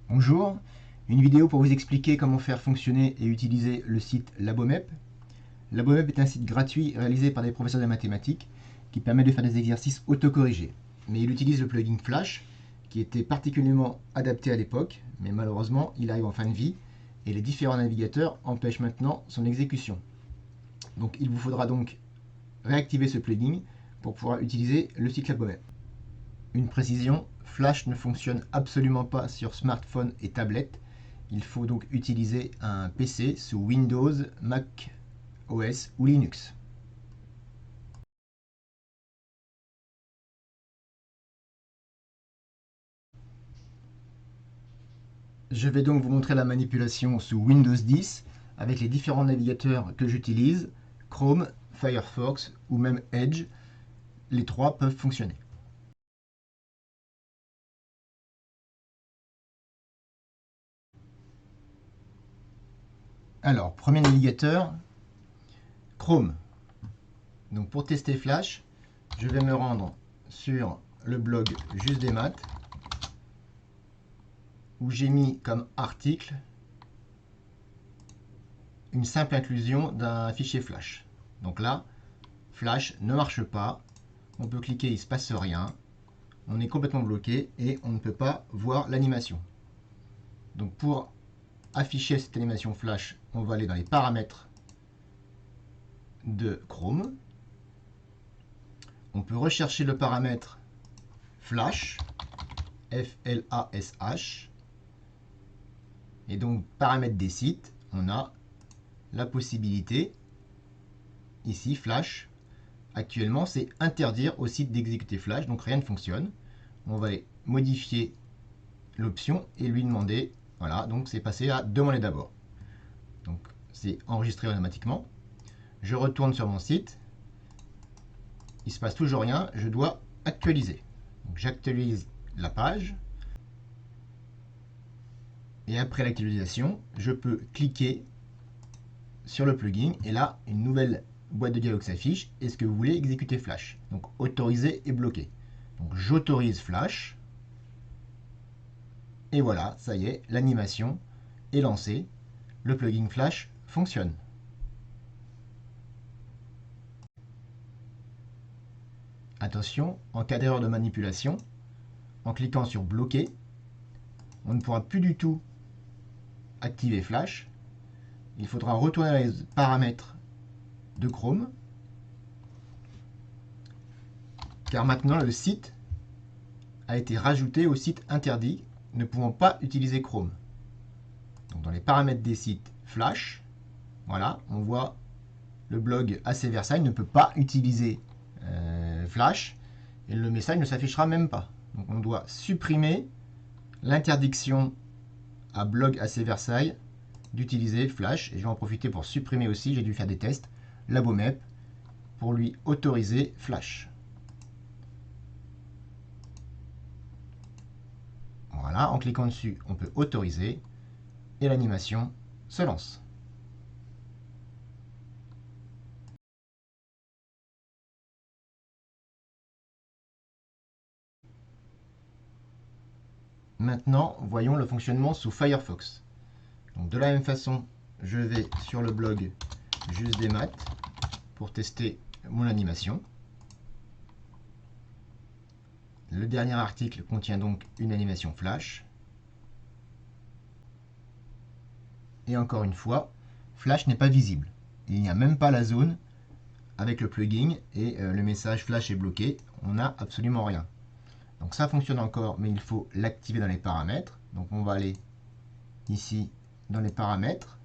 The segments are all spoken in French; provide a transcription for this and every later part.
Bonjour, une vidéo pour vous expliquer comment faire fonctionner et utiliser le site Labomep. Labomep est un site gratuit réalisé par des professeurs de mathématiques qui permet de faire des exercices autocorrigés. Mais il utilise le plugin Flash qui était particulièrement adapté à l'époque, mais malheureusement il arrive en fin de vie et les différents navigateurs empêchent maintenant son exécution. Donc il vous faudra donc réactiver ce plugin pour pouvoir utiliser le site Labomep. Une précision, Flash ne fonctionne absolument pas sur smartphone et tablette. Il faut donc utiliser un PC sous Windows, Mac OS ou Linux. Je vais donc vous montrer la manipulation sous Windows 10 avec les différents navigateurs que j'utilise, Chrome, Firefox ou même Edge. Les trois peuvent fonctionner. Alors, premier navigateur, Chrome. Donc pour tester Flash, je vais me rendre sur le blog Juste des maths où j'ai mis comme article une simple inclusion d'un fichier Flash. Donc là, Flash ne marche pas, on peut cliquer, il ne se passe rien, on est complètement bloqué et on ne peut pas voir l'animation. Donc pour afficher cette animation Flash, on va aller dans les paramètres de Chrome. On peut rechercher le paramètre Flash, F-L-A-S-H. Et donc paramètres des sites, on a la possibilité, ici Flash, actuellement c'est interdire au site d'exécuter Flash, donc rien ne fonctionne. On va aller modifier l'option et lui demander, voilà, donc c'est passé à demander d'abord. Donc c'est enregistré automatiquement. Je retourne sur mon site, il ne se passe toujours rien, je dois actualiser. Donc j'actualise la page. Et après l'actualisation, je peux cliquer sur le plugin et là, une nouvelle boîte de dialogue s'affiche. Est-ce que vous voulez exécuter Flash? Donc autoriser et bloquer. Donc j'autorise Flash. Et voilà, ça y est, l'animation est lancée. Le plugin Flash fonctionne. Attention, en cas d'erreur de manipulation, en cliquant sur bloquer, on ne pourra plus du tout activer Flash. Il faudra retourner dans les paramètres de Chrome, car maintenant le site a été rajouté au site interdit, ne pouvant pas utiliser Chrome. Donc dans les paramètres des sites Flash, voilà, on voit le blog AC Versailles ne peut pas utiliser Flash et le message ne s'affichera même pas. Donc on doit supprimer l'interdiction à blog AC Versailles d'utiliser Flash. Et je vais en profiter pour supprimer aussi, j'ai dû faire des tests, Labomep pour lui autoriser Flash. Voilà, en cliquant dessus, on peut autoriser et l'animation se lance. Maintenant, voyons le fonctionnement sous Firefox. Donc de la même façon, je vais sur le blog Juste des maths pour tester mon animation. Le dernier article contient donc une animation Flash. Et encore une fois, Flash n'est pas visible. Il n'y a même pas la zone avec le plugin et le message Flash est bloqué. On n'a absolument rien. Donc ça fonctionne encore, mais il faut l'activer dans les paramètres. Donc on va aller ici dans les paramètres.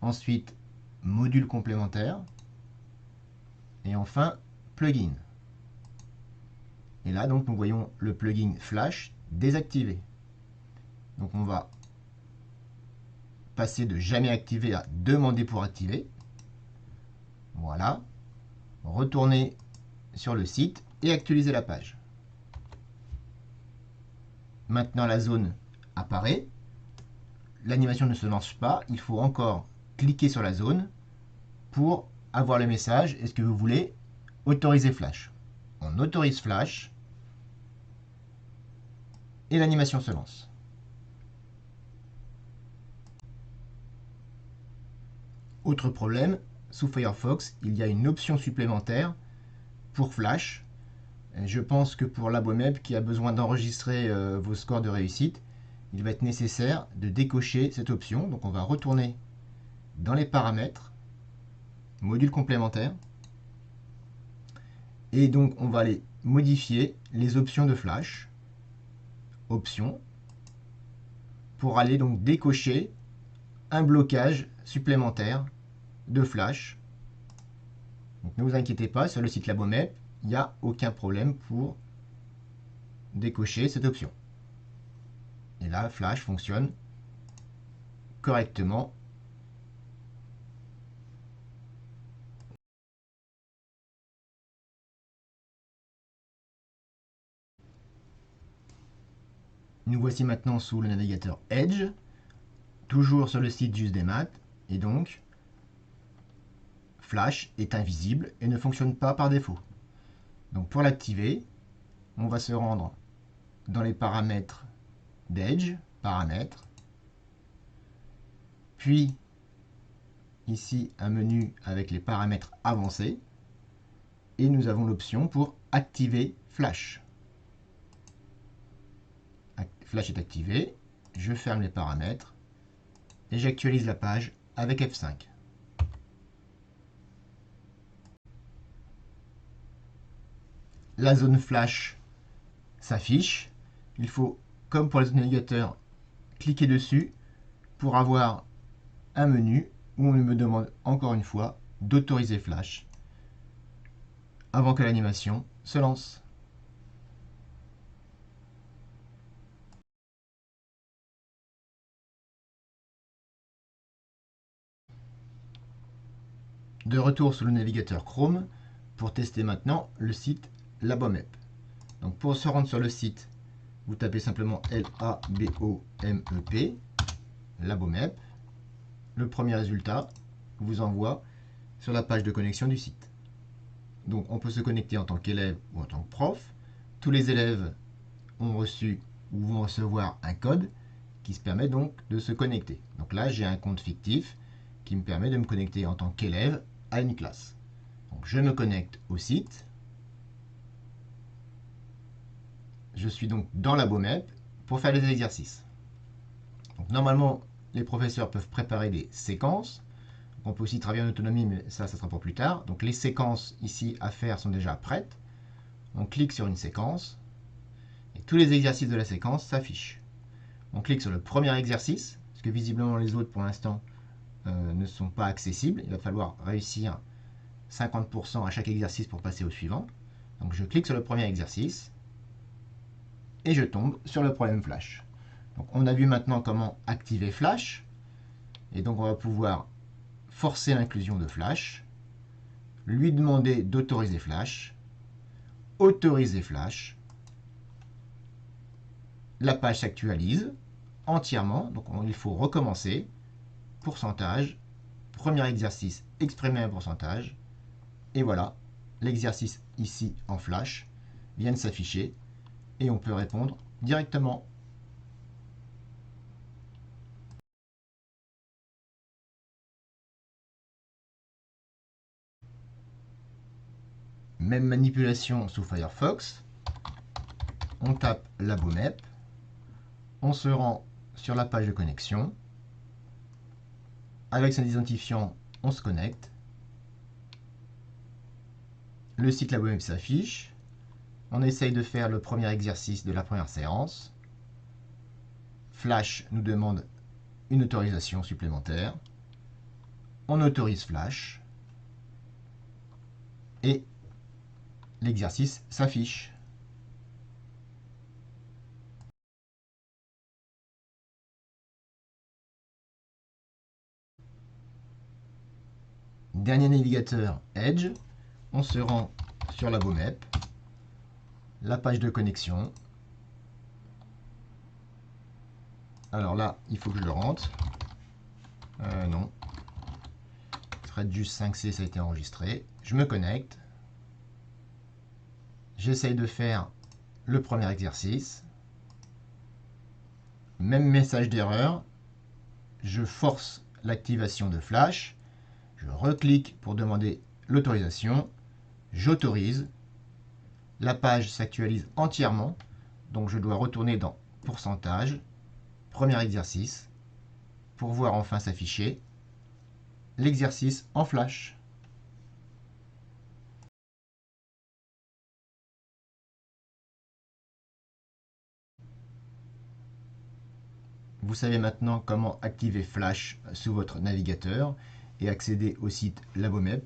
Ensuite, module complémentaire. Et enfin, plugin. Et là, donc, nous voyons le plugin Flash désactivé. Donc on va passer de jamais activé à demander pour activer. Voilà. Retourner sur le site et actualiser la page. Maintenant la zone apparaît. L'animation ne se lance pas. Il faut encore cliquer sur la zone pour avoir le message. Est-ce que vous voulez autoriser Flash? On autorise Flash et l'animation se lance. Autre problème, sous Firefox, il y a une option supplémentaire pour Flash. Je pense que pour l'AboMep qui a besoin d'enregistrer vos scores de réussite, il va être nécessaire de décocher cette option. Donc on va retourner dans les paramètres, module complémentaire, et donc on va aller modifier les options de Flash, options, pour aller donc décocher un blocage supplémentaire de Flash. Donc ne vous inquiétez pas, sur le site LaboMep, il n'y a aucun problème pour décocher cette option. Et là, Flash fonctionne correctement. Nous voici maintenant sous le navigateur Edge, toujours sur le site Juste des Maths, et donc Flash est invisible et ne fonctionne pas par défaut. Donc pour l'activer, on va se rendre dans les paramètres d'Edge, paramètres, puis ici un menu avec les paramètres avancés, et nous avons l'option pour activer Flash. Flash est activé, je ferme les paramètres et j'actualise la page avec F5. La zone Flash s'affiche. Il faut, comme pour les autres navigateurs, cliquer dessus pour avoir un menu où on me demande encore une fois d'autoriser Flash avant que l'animation se lance. De retour sur le navigateur Chrome pour tester maintenant le site LaboMep. Donc pour se rendre sur le site, vous tapez simplement LABOMEP, LaboMep. Le premier résultat vous envoie sur la page de connexion du site. Donc on peut se connecter en tant qu'élève ou en tant que prof. Tous les élèves ont reçu ou vont recevoir un code qui se permet donc de se connecter. Donc là, j'ai un compte fictif qui me permet de me connecter en tant qu'élève à une classe. Donc je me connecte au site. Je suis donc dans LaboMep pour faire les exercices. Donc normalement, les professeurs peuvent préparer des séquences. On peut aussi travailler en autonomie, mais ça sera pour plus tard. Donc les séquences ici à faire sont déjà prêtes. On clique sur une séquence et tous les exercices de la séquence s'affichent. On clique sur le premier exercice, parce que visiblement les autres pour l'instant ne sont pas accessibles. Il va falloir réussir 50% à chaque exercice pour passer au suivant. Donc je clique sur le premier exercice et je tombe sur le problème Flash. Donc on a vu maintenant comment activer Flash. Et donc on va pouvoir forcer l'inclusion de Flash, lui demander d'autoriser Flash, autoriser Flash. La page s'actualise entièrement, donc il faut recommencer. Pourcentage, premier exercice, exprimer un pourcentage. Et voilà, l'exercice ici en Flash vient de s'afficher et on peut répondre directement. Même manipulation sous Firefox. On tape LaboMep. On se rend sur la page de connexion. Avec son identifiant, on se connecte. Le site LaboMep s'affiche. On essaye de faire le premier exercice de la première séance. Flash nous demande une autorisation supplémentaire. On autorise Flash. Et l'exercice s'affiche. Dernier navigateur Edge, on se rend sur LaboMep, la page de connexion. Alors là, il faut que je le rentre. Non. Thread juste 5C, ça a été enregistré. Je me connecte. J'essaye de faire le premier exercice. Même message d'erreur. Je force l'activation de Flash. Je reclique pour demander l'autorisation. J'autorise. La page s'actualise entièrement. Donc je dois retourner dans pourcentage, premier exercice, pour voir enfin s'afficher l'exercice en flash. Vous savez maintenant comment activer Flash sous votre navigateur et accéder au site Labomep.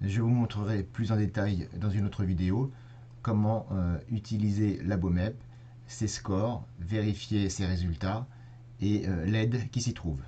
Je vous montrerai plus en détail dans une autre vidéo comment utiliser Labomep, ses scores, vérifier ses résultats et l'aide qui s'y trouve.